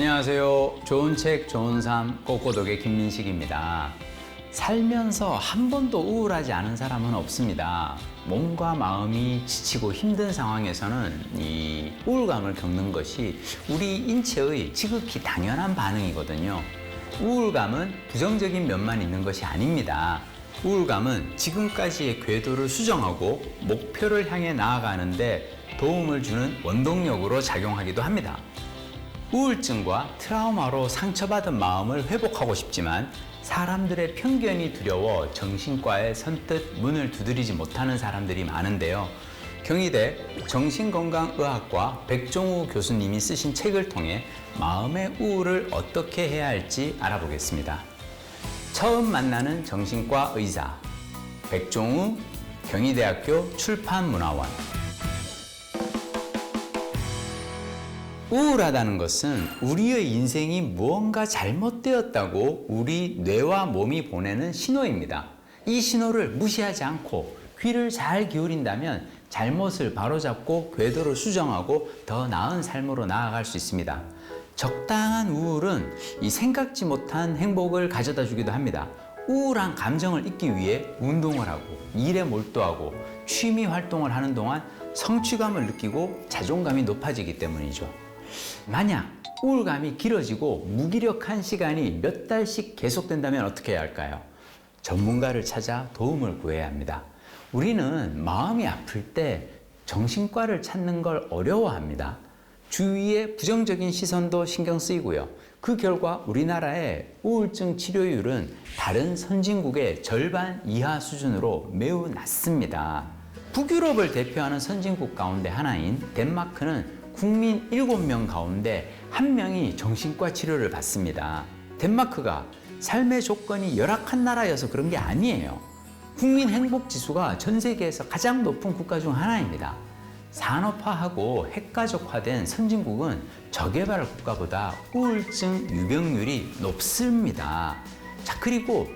안녕하세요. 좋은 책, 좋은 삶, 꼬꼬독의 김민식입니다. 살면서 한 번도 우울하지 않은 사람은 없습니다. 몸과 마음이 지치고 힘든 상황에서는 이 우울감을 겪는 것이 우리 인체의 지극히 당연한 반응이거든요. 우울감은 부정적인 면만 있는 것이 아닙니다. 우울감은 지금까지의 궤도를 수정하고 목표를 향해 나아가는데 도움을 주는 원동력으로 작용하기도 합니다. 우울증과 트라우마로 상처받은 마음을 회복하고 싶지만 사람들의 편견이 두려워 정신과에 선뜻 문을 두드리지 못하는 사람들이 많은데요. 경희대 정신건강의학과 백종우 교수님이 쓰신 책을 통해 마음의 우울을 어떻게 해야 할지 알아보겠습니다. 처음 만나는 정신과 의사 백종우 경희대학교 출판문화원. 우울하다는 것은 우리의 인생이 무언가 잘못되었다고 우리 뇌와 몸이 보내는 신호입니다. 이 신호를 무시하지 않고 귀를 잘 기울인다면 잘못을 바로잡고 궤도를 수정하고 더 나은 삶으로 나아갈 수 있습니다. 적당한 우울은 이 생각지 못한 행복을 가져다 주기도 합니다. 우울한 감정을 잊기 위해 운동을 하고 일에 몰두하고 취미 활동을 하는 동안 성취감을 느끼고 자존감이 높아지기 때문이죠. 만약 우울감이 길어지고 무기력한 시간이 몇 달씩 계속된다면 어떻게 해야 할까요? 전문가를 찾아 도움을 구해야 합니다. 우리는 마음이 아플 때 정신과를 찾는 걸 어려워합니다. 주위의 부정적인 시선도 신경 쓰이고요. 그 결과 우리나라의 우울증 치료율은 다른 선진국의 절반 이하 수준으로 매우 낮습니다. 북유럽을 대표하는 선진국 가운데 하나인 덴마크는 국민 7명 가운데 1명이 정신과 치료를 받습니다. 덴마크가 삶의 조건이 열악한 나라여서 그런 게 아니에요. 국민 행복 지수가 전 세계에서 가장 높은 국가 중 하나입니다. 산업화하고 핵가족화된 선진국은 저개발 국가보다 우울증 유병률이 높습니다. 자, 그리고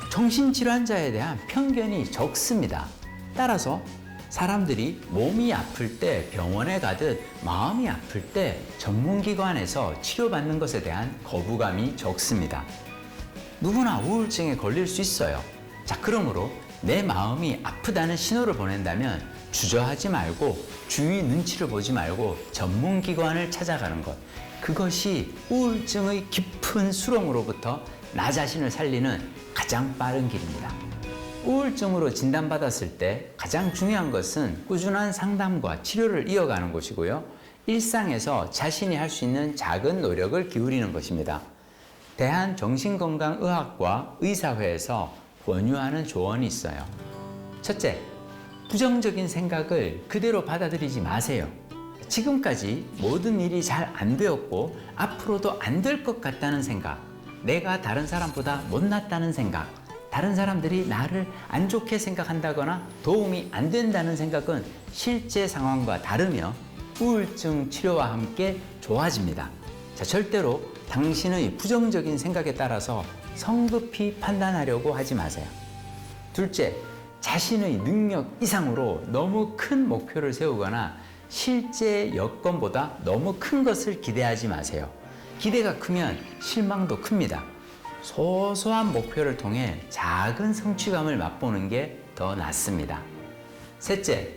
정신질환자에 대한 편견이 적습니다. 따라서 사람들이 몸이 아플 때 병원에 가듯 마음이 아플 때 전문기관에서 치료받는 것에 대한 거부감이 적습니다. 누구나 우울증에 걸릴 수 있어요. 자, 그러므로 내 마음이 아프다는 신호를 보낸다면 주저하지 말고 주위 눈치를 보지 말고 전문기관을 찾아가는 것. 그것이 우울증의 깊은 수렁으로부터 나 자신을 살리는 가장 빠른 길입니다. 우울증으로 진단받았을 때 가장 중요한 것은 꾸준한 상담과 치료를 이어가는 것이고요. 일상에서 자신이 할 수 있는 작은 노력을 기울이는 것입니다. 대한정신건강의학과 의사회에서 권유하는 조언이 있어요. 첫째, 부정적인 생각을 그대로 받아들이지 마세요. 지금까지 모든 일이 잘 안 되었고 앞으로도 안 될 것 같다는 생각, 내가 다른 사람보다 못났다는 생각, 다른 사람들이 나를 안 좋게 생각한다거나 도움이 안 된다는 생각은 실제 상황과 다르며 우울증 치료와 함께 좋아집니다. 자, 절대로 당신의 부정적인 생각에 따라서 성급히 판단하려고 하지 마세요. 둘째, 자신의 능력 이상으로 너무 큰 목표를 세우거나 실제 여건보다 너무 큰 것을 기대하지 마세요. 기대가 크면 실망도 큽니다. 소소한 목표를 통해 작은 성취감을 맛보는 게 더 낫습니다. 셋째,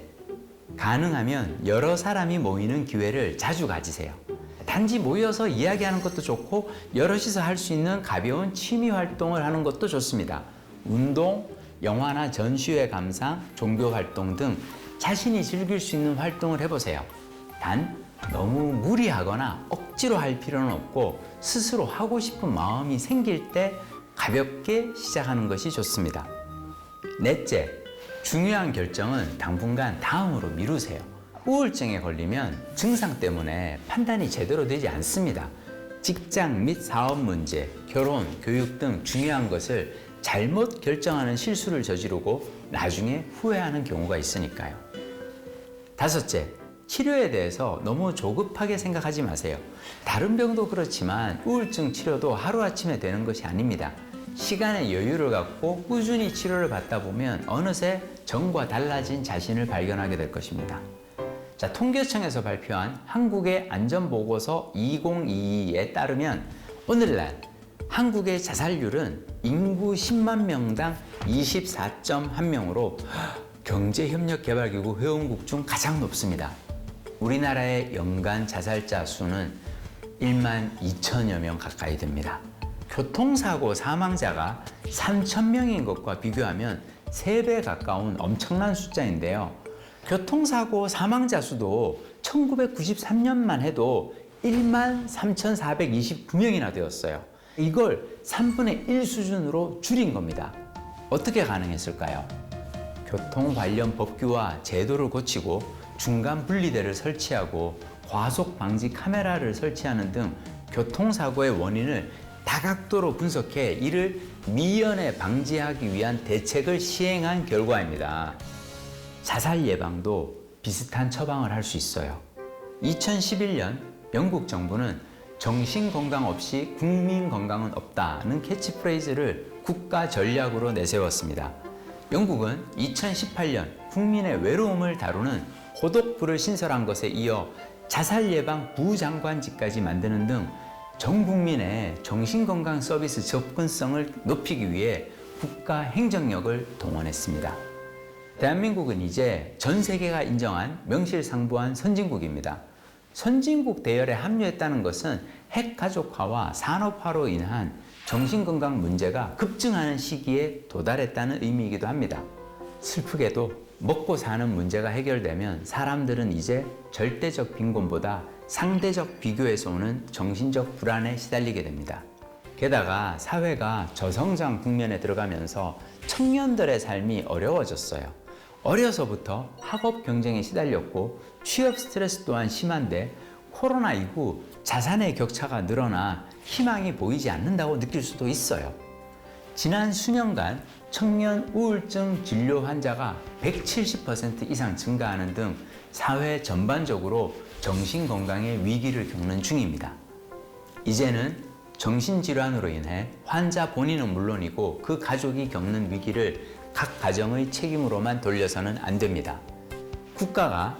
가능하면 여러 사람이 모이는 기회를 자주 가지세요. 단지 모여서 이야기하는 것도 좋고 여럿이서 할 수 있는 가벼운 취미 활동을 하는 것도 좋습니다. 운동, 영화나 전시회 감상, 종교 활동 등 자신이 즐길 수 있는 활동을 해보세요. 단 너무 무리하거나 억지로 할 필요는 없고 스스로 하고 싶은 마음이 생길 때 가볍게 시작하는 것이 좋습니다. 넷째, 중요한 결정은 당분간 다음으로 미루세요. 우울증에 걸리면 증상 때문에 판단이 제대로 되지 않습니다. 직장 및 사업 문제, 결혼, 교육 등 중요한 것을 잘못 결정하는 실수를 저지르고 나중에 후회하는 경우가 있으니까요. 다섯째, 치료에 대해서 너무 조급하게 생각하지 마세요. 다른 병도 그렇지만 우울증 치료도 하루아침에 되는 것이 아닙니다. 시간의 여유를 갖고 꾸준히 치료를 받다 보면 어느새 전과 달라진 자신을 발견하게 될 것입니다. 자, 통계청에서 발표한 한국의 안전보고서 2022에 따르면 오늘날 한국의 자살률은 인구 10만 명당 24.1명으로 경제협력개발기구 회원국 중 가장 높습니다. 우리나라의 연간 자살자 수는 1만 2천여 명 가까이 됩니다. 교통사고 사망자가 3,000명인 것과 비교하면 3배 가까운 엄청난 숫자인데요. 교통사고 사망자 수도 1993년만 해도 1만 3,429명이나 되었어요. 이걸 3분의 1 수준으로 줄인 겁니다. 어떻게 가능했을까요? 교통 관련 법규와 제도를 고치고 중간 분리대를 설치하고 과속 방지 카메라를 설치하는 등 교통사고의 원인을 다각도로 분석해 이를 미연에 방지하기 위한 대책을 시행한 결과입니다. 자살 예방도 비슷한 처방을 할 수 있어요. 2011년 영국 정부는 정신건강 없이 국민 건강은 없다는 캐치프레이즈를 국가 전략으로 내세웠습니다. 영국은 2018년 국민의 외로움을 다루는 호독부를 신설한 것에 이어 자살 예방 부장관직까지 만드는 등 전 국민의 정신건강 서비스 접근성을 높이기 위해 국가 행정력을 동원했습니다. 대한민국은 이제 전 세계가 인정한 명실상부한 선진국입니다. 선진국 대열에 합류했다는 것은 핵가족화와 산업화로 인한 정신건강 문제가 급증하는 시기에 도달했다는 의미이기도 합니다. 슬프게도 먹고 사는 문제가 해결되면 사람들은 이제 절대적 빈곤보다 상대적 비교에서 오는 정신적 불안에 시달리게 됩니다. 게다가 사회가 저성장 국면에 들어가면서 청년들의 삶이 어려워졌어요. 어려서부터 학업 경쟁에 시달렸고 취업 스트레스 또한 심한데 코로나 이후 자산의 격차가 늘어나 희망이 보이지 않는다고 느낄 수도 있어요. 지난 수년간 청년 우울증 진료 환자가 170% 이상 증가하는 등 사회 전반적으로 정신건강의 위기를 겪는 중입니다. 이제는 정신질환으로 인해 환자 본인은 물론이고 그 가족이 겪는 위기를 각 가정의 책임으로만 돌려서는 안 됩니다. 국가가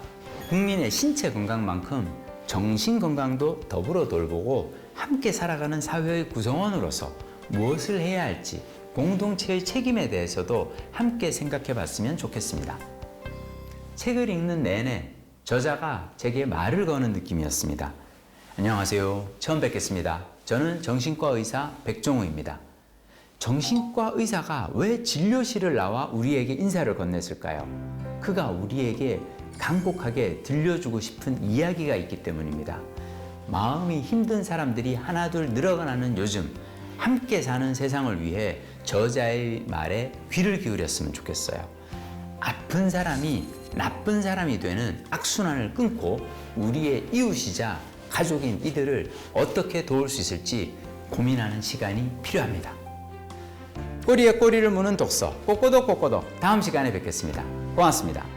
국민의 신체 건강만큼 정신 건강도 더불어 돌보고 함께 살아가는 사회의 구성원으로서 무엇을 해야 할지 공동체의 책임에 대해서도 함께 생각해 봤으면 좋겠습니다. 책을 읽는 내내 저자가 제게 말을 거는 느낌이었습니다. 안녕하세요. 처음 뵙겠습니다. 저는 정신과 의사 백종우입니다. 정신과 의사가 왜 진료실을 나와 우리에게 인사를 건넸을까요? 그가 우리에게 간곡하게 들려주고 싶은 이야기가 있기 때문입니다. 마음이 힘든 사람들이 하나둘 늘어나는 요즘 함께 사는 세상을 위해 저자의 말에 귀를 기울였으면 좋겠어요. 아픈 사람이 나쁜 사람이 되는 악순환을 끊고 우리의 이웃이자 가족인 이들을 어떻게 도울 수 있을지 고민하는 시간이 필요합니다. 꼬리에 꼬리를 무는 독서 꼬꼬독 다음 시간에 뵙겠습니다. 고맙습니다.